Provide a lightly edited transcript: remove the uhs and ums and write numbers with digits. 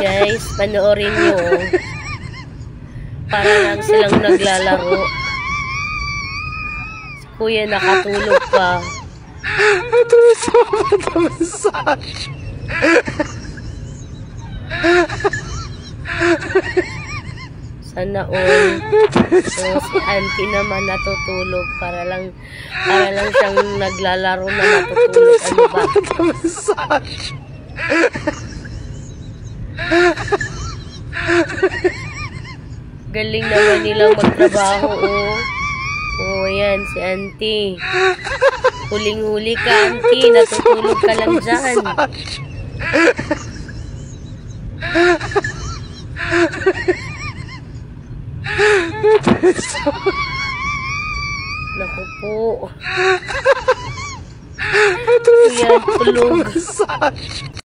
Guys, panoorin nyo. Para lang silang naglalaro. Si kuya nakatulog pa. Ito yung massage. Sana all. So, si auntie naman natutulog para lang siyang naglalaro na natutulog. Ano ba? Massage. Galing naman nilang magtrabaho, oh. Oh, yan, si auntie. Huling-huli ka, auntie. Natutulog ka lang dyan. Naku po. Yan, tulog.